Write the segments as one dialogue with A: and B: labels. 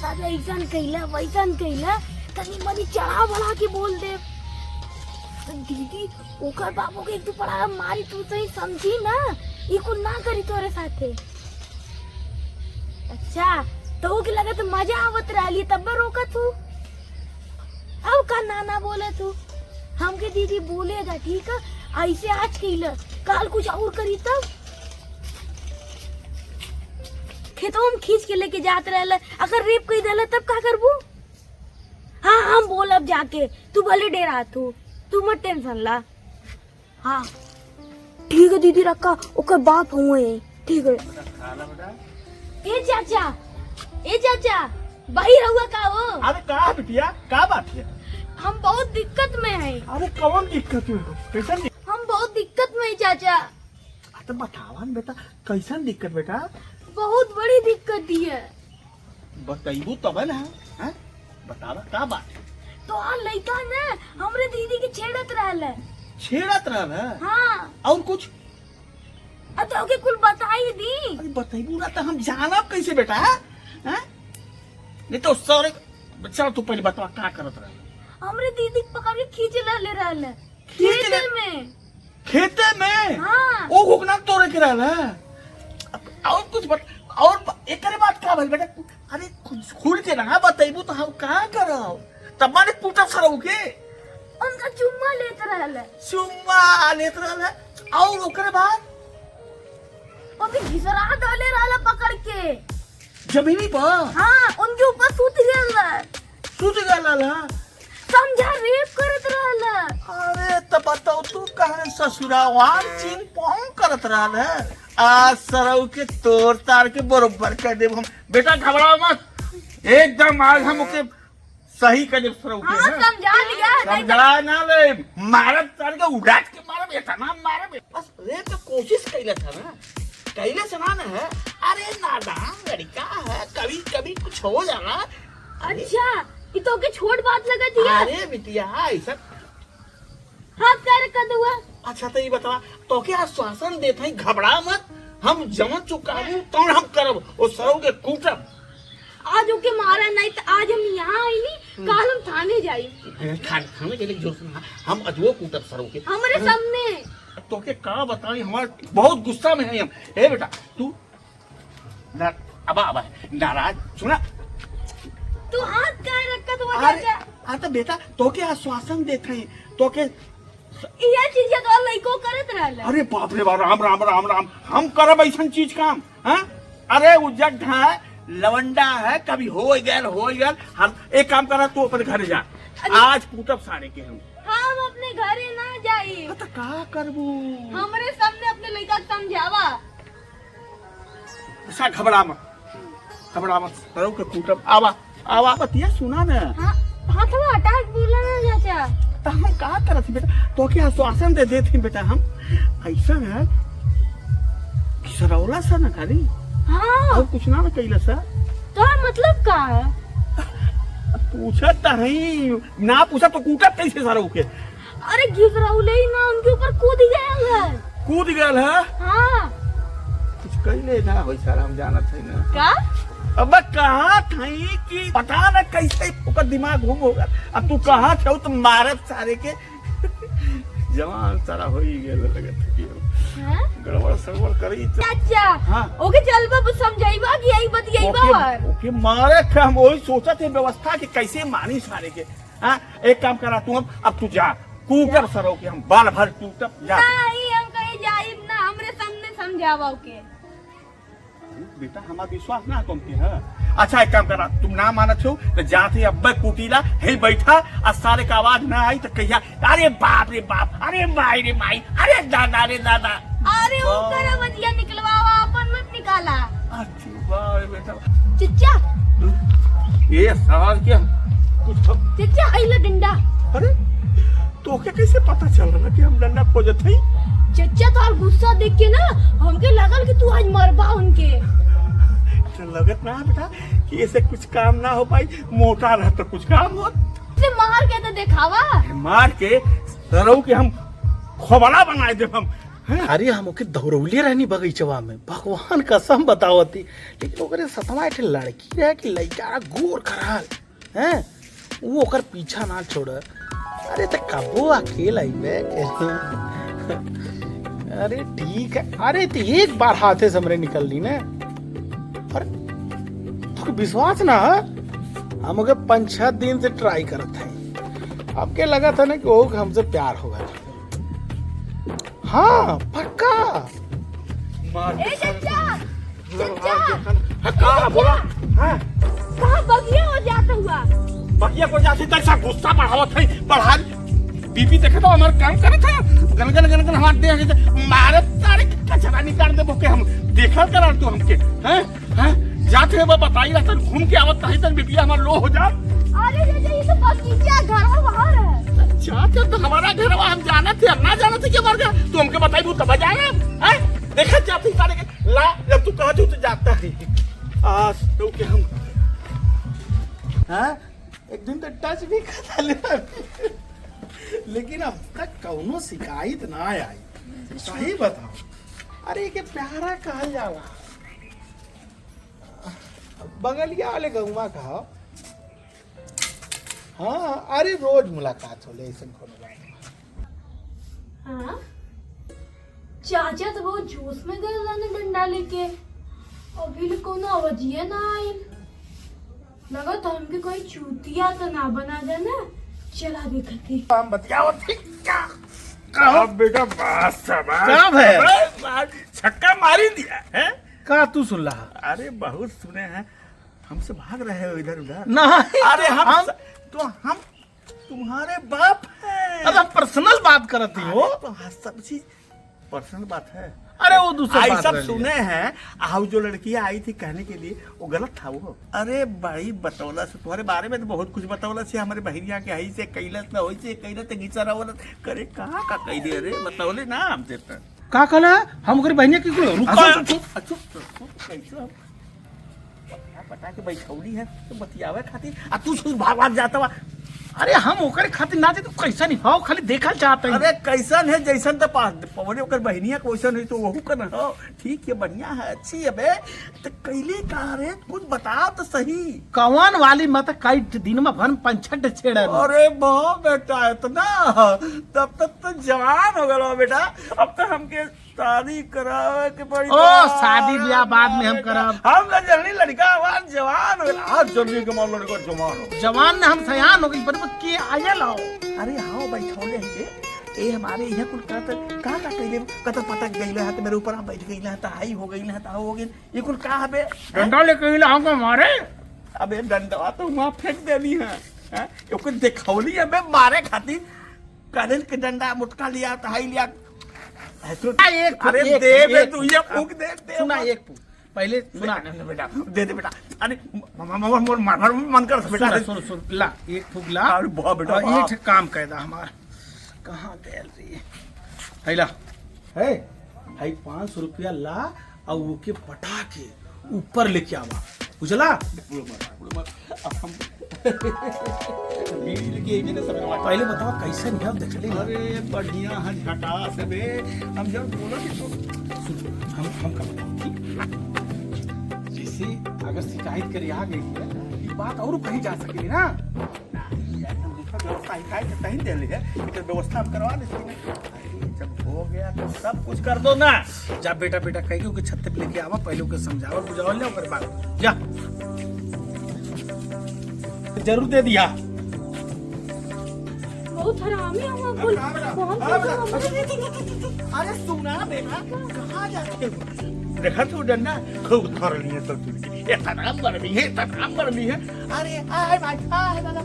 A: साथ ऐसन कैला वैसन कैला तनी मनी चढ़ा बढ़ा के बोल दे। दीदी ओकर बाबू के एक दो पड़ा मारी तू सही समझी ना, ये कुछ ना करी तोरे साथे। अच्छा तो के लगा तो मजा आवत रही तब रोका तू। अब का नाना बोले तू हमके दीदी बोलेगा ठीक है, ऐसे आज कैला कल कुछ और करी तब खेतों में खींच के लेके जात रहला, अगर रेप कई देला तब का करबू। हाँ हम बोल अब जाके, तू भले डेरा तू मत टेंशन ला। हाँ ठीक है दीदी रखा ओकर बाप हुए ठीक है। ए चाचा भाई रहुआ का हो।
B: अरे का बिटिया का बात है?
A: हम बहुत दिक्कत में हैं।
B: अरे कौन दिक्कत है? कैसन
A: हम बहुत दिक्कत में हैं चाचा।
B: तो बतावा न बेटा कैसन दिक्कत बेटा?
A: बहुत बड़ी दिक्कत दी है।
B: बताइबू तब ना। हैं बतावा का बात है?
A: तो आ लड़का ना हमरे दीदी के छेड़त रहल।
B: छेड़त रहल?
A: हाँ
B: और कुछ?
A: तो के कुल बताई दी।
B: अरे बताइबू ना तो हम जानब कैसे बेटा? हैं नहीं तो सॉरी चल तू पहले बता का करत रहल?
A: हमरे दीदी को पकड़ के खींच ले रहल खेते में। हाँ
B: ओ घुकना तोरे के रहल। और कुछ और एक बात का भइल बेटा? अरे खुल के ना बताइबू तो हम का करब? तब माने पूछा सरऊ के
A: उनका चुम्मा लेत रहल।
B: चुम्मा लेत रहल और ओकरे बाद
A: अभी घिसरा डाले रहल पकड़ के
B: जमीनी पर।
A: हाँ उनके ऊपर सूत
B: गल
A: समझा रेप करत रहल।
B: अरे तब बताओ तू कहे ससुरावान चिन पौंग करत रहल है। आज सरऊ के तोड़ तार के बरोबर कर देब हम। बेटा घबराओ मत, एकदम आज हम ओके सही कर देब सरऊ के।
A: हाँ समझा लिया।
B: समझा ना ले मारब तार के उड़ाट के मारब इतना मारब। बस रे तो कोशिश कैले था ना, कैले से ना है। अरे नादान लड़का है, कभी कभी कुछ हो जाला।
A: अच्छा ये तो के छोट बात लगा दिया।
B: अरे बिटिया ऐसा
A: हाथ पैर कर दुआ।
B: अच्छा तो ये बता तो क्या आश्वासन देते हैं घबरा मत, हम जमन चुकाबू तो हम करब वो सरऊ के कूटब।
A: आज ओके मारा नहीं तो आज हम यहाँ आई नहीं, कल हम थाने जाई।
B: थाने के लिए जोर सुना हम अजो कूटब सरऊ के
A: हमारे सामने।
B: तो के का बताई हमारे बहुत गुस्सा में है हम। ए बेटा तू ना अब नाराज सुना
A: तू हाथ का रखा तो
B: अरे तो बेटा तो के आश्वासन देते हैं तो के
A: ये चीज तो लइको करत रहल।
B: अरे बाप रे बाप राम राम राम राम हम करब ऐसा चीज काम। हाँ अरे उजट है लवंडा है, कभी हो गया हम एक काम करा तू अपने घर जा। आज कूटब सारे के हम
A: अपने घरे ना जाई।
B: तो का करबू?
A: हमरे सामने अपने लड़का समझावा।
B: ऐसा घबरा मत सरऊ के कूटब। आवा बतिया सुना ना।
A: हाँ हाथवा हटा के बोला ना चाचा।
B: तो हम का करत बेटा तो के आश्वासन दे देते बेटा हम ऐसा है कि सरौला सा ना खाली।
A: हाँ
B: और कुछ ना कैला सा।
A: तो मतलब का है?
B: पूछा नहीं ना पूछा तो कूटब कैसे सरऊ के?
A: अरे घिसरौले ही ना उनके ऊपर कूद
B: गया है।
A: हाँ
B: कुछ कैले ना हो सारा हम जानत है ना
A: का।
B: अब कहाँ थी कि पता न कैसे ओकर दिमाग घूम होगा। अब तू कहाँ छौ तो मारब सारे के जवान सारा हो ही गया लगत कि गड़बड़ सड़बड़ करी।
A: चाचा
B: हाँ
A: ओके चल बाबू समझाइबा कि यही बतियाइबा और
B: ओके मारे थे हम वही सोचा थे व्यवस्था कि कैसे मानी सारे के। हाँ एक काम करा तू अब तू जा कूटब सरो के हम बाल भर कूटब जा।
A: नहीं हम कहीं जाइब ना, हमरे सामने समझावा के।
B: बेटा हमारा विश्वास ना तुम पे है। अच्छा एक काम करा तुम ना मानत हो तो जाते अब कुटीला हे बैठा और सारे का आवाज ना आई तो कहिया अरे बाप रे बाप, अरे माई रे माई, अरे दादा रे दादा।
A: अरे ऊपर बतिया निकलवावा अपन मत निकाला।
B: अच्छा बेटा
A: चचा
B: ये सवाल क्या कुछ
A: चचा आइला डंडा।
B: अरे तो क्या कैसे पता चल रहा कि हम डंडा खोजत हई?
A: चचा तो गुस्सा देख के ना हमके लगल कि तू आज मरबा उनके।
B: लगत ना बेटा कि ऐसे कुछ काम ना हो पाई, मोटा रह तो कुछ काम हो।
A: मार के तो दिखावा।
B: मार के सरऊ के हम खोबड़ा बनाए दे हम।
C: अरे हम ओके दौड़ौले रहनी बगीचवा में, भगवान कसम बतावती, लेकिन ओकरे सतमा एक लड़की रहे कि लड़का गोर खराल हैं, वो ओकर पीछा ना छोड़। अरे तो कबो अकेला ही अरे ठीक है। अरे तो एक बार हाथे से हमरे निकल ली ने, अरे तो विश्वास ना है, हम ओके 5-6 दिन से ट्राई करत है। अब के लगा था ना कि वो हमसे प्यार होगा। हाँ पक्का।
A: ए चचा, चचा,
B: कहाँ बोला? हाँ
A: कहाँ बगिया हो जाता हुआ?
B: बगिया को जाती तैसा गुस्सा बढ़ावत है, बढ़ा बीबी देखे तो हमारे काम करे था, गनगन गनगन हमारे देह मारे तारे कचरा निकाल दे बोके हम देखल करा तू हमके हैं हैं जाते हैं वो बताई रहता घूम के आवत नहीं तन बीबी हमार लो हो जा।
A: अरे चचा ये तो बगीचा घर बाहर है।
B: चाचा तो हमारा घर हम जाना थे, अब ना जाना थे क्या मर गया तू हमके बताई वो तब जाना हैं देखा जाती सारे के ला जब तू कहा तो जाता है आज तो के हम
C: हाँ एक दिन तो टच भी कर ले, लेकिन अब तक कौनो शिकायत ना आई। सही बताओ। अरे के प्यारा कहल जाला, बगलिया वाले गौवा कहा। हाँ अरे रोज मुलाकात होले ऐसे कोनो बात।
A: हाँ चाचा तो बहुत जोश में गए लाने डंडा लेके, अभी कोनो आवाजिया ना आई। लगा तो हमके कोई चूतिया तो ना बना जाना। चला देखती
B: हम बतियावत थी क्या कहा बेटा बात
C: कब है?
B: छक्का मारी दिया है
C: का तू सुन रहा?
B: अरे बहुत सुने हैं, हमसे भाग रहे हो इधर उधर।
C: नहीं
B: अरे हम तुम्हारे बाप हैं।
C: अरे पर्सनल बात करती हो
B: तो सब चीज पर्सनल बात है।
C: अरे वो दूसरा
B: आई
C: बात
B: सब
C: रह लिया।
B: सुने हैं। आओ जो लड़की आई थी कहने के लिए वो गलत था वो। अरे बड़ी बतौला से तुम्हारे बारे में तो बहुत कुछ बतौला से हमारे बहनिया के आई से कैलस ना होई से कैलस ते घिचा रहा करे कहाँ का कह दे रे बतौले ना हमसे तो
C: का कहला हम ओकरी बहनिया की कोई
B: कैसे पटा के बैठौली है तो बतियावे खातिर आ तू सुन भागवान जाता हुआ।
C: अरे हम ओकरे खातिर ना दे तो कैसा नहीं हो, खाली देखल चाहते हैं।
B: अरे कैसन है जैसन तो पवने ओकर बहनिया कैसन है तो वहू का ना हो ठीक है बढ़िया है अच्छी है बे तो कैले कहा रे कुछ बताओ तो सही।
C: कौन वाली मत कई दिन में भन 5-6 छेड़ा।
B: अरे बहु बेटा इतना तब तक तो जवान हो गया बेटा, अब तो हमके शादी करावे के पड़ी।
C: ओ शादी ब्याह बाद में हम कराब।
B: हम ना जल्दी लड़का हमार जवान हो गया, आज जल्दी के मान लड़का जवान हो
C: जवान ने हम सयान हो गई पर के आया लाओ।
B: अरे हाँ बैठौले हैं ए हमारे यहाँ कुल का कहले कतर पटक गईला है तो मेरे ऊपर हम बैठ गईला है तो हाई हो गईला है तो हो गई ये कुल का हबे
C: डंडा लेके इला हमको मारे।
B: अबे डंडवा तो वहां फेंक देनी है हैं ओके देखौली है बे मारे खातिर कालन के डंडा मुटका लिया तो हाई लिया
C: एक
B: अरे
C: एक-
B: दे बे
C: एक-
B: तू ये फूक दे
C: सुना एक फूक पहले सुना
B: बेटा दे दे बेटा। अरे मोर मन कर बेटा
C: सुन सुन ला एक फूक ला।
B: अरे वाह बेटा,
C: और
B: वाह।
C: एक काम कहदा हमार कहाँ गैल रही हैला है 500 रुपया ला और वो के पटा के ऊपर लेके आवा बुझला। पहले बताओ कैसे नहीं देख ले।
B: अरे बढ़िया है झटास है बे हम जब बोलो कि तो
C: हम का बताओ ठीक? जैसे अगर शिकायत करे आ गई है ये बात और कहीं जा सकेगी ना।
B: व्यवस्था कहीं दे ली है इधर व्यवस्था हम करवा देते जब हो गया तो सब कुछ कर दो ना।
C: जा बेटा बेटा कह के छत पे लेके आवा पहले ओके समझावा बुझावा ले ओकर बाद जा जरूर दे दिया।
A: बहुत हरामी हुआ बोल
B: अरे सुना बेटा कहाँ जाते हो देखा तू डंडा खूब धर लिए तो तुझे इतना बर्मी है अरे आए भाई आए दादा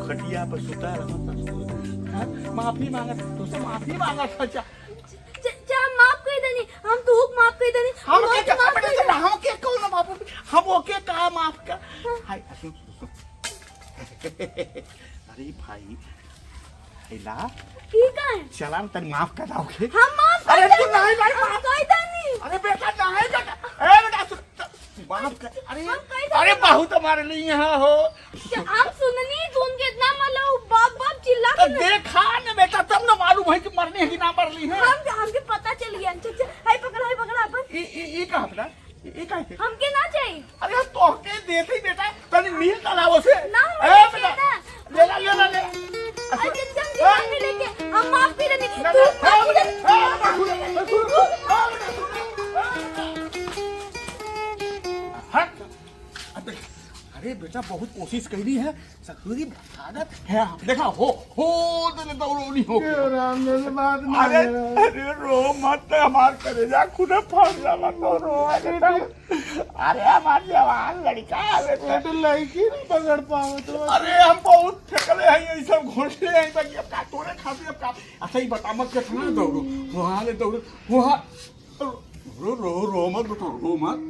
B: खटिया पर सुता रहा माफी मांगा तुझसे माफी मांगा सच्चा
A: चचा माफ कर देनी हम तो हुक माफ कर देनी
B: हम के कौन माफ हम ओके कहा माफ कर हाय अरे भाई हैला
A: ठीक है
B: चला तन माफ कर दोगे
A: हम माफ
B: अरे
A: कर
B: तू नहीं भाई
A: हम
B: माफ
A: कर देनी।
B: अरे बेटा नहीं बेटा ए बेटा बाप का अरे
A: हम कैसे-
B: अरे बहुत हमारे लिए यहाँ हो
A: हम सुननी तुम कितना मतलब बाप बाप चिल्ला
B: तो
A: के ना-
B: देखा न बेटा तब न मालूम है कि मरनी है कि ना मरनी है
A: हमके पता चल गया अच्छा हाय पकड़ अपन
B: ये कहा बेटा ये कहा है?
A: हमके ना चाहिए
B: अरे हम तोहके देते ही बेटा तनी मिल तलाव से
A: ना
B: ए बेटा ले ला ले ला ले
A: अरे जब दीवार में लेके हम माफ भी नहीं
B: ना,
A: तू
B: ना,
A: माफ भी
B: नहीं। अरे बेटा बहुत कोशिश करी है ससुरी बतादत है देखा हो तो दौड़ोनी हो अरे अरे रो मत हमार करेजा खुद फंस जाला तो रो अरे हमार जवान लड़का है बेटा
C: लड़की नहीं पकड़ पाओ तो
B: अरे हम बहुत फेंकले हैं ये सब घोंसले हैं तक अब का तोरे खाते अब का अच्छा ही बता मत के थाना दौड़ो वहां ले दौड़ो वहां रो रो रो मत बेटा रो मत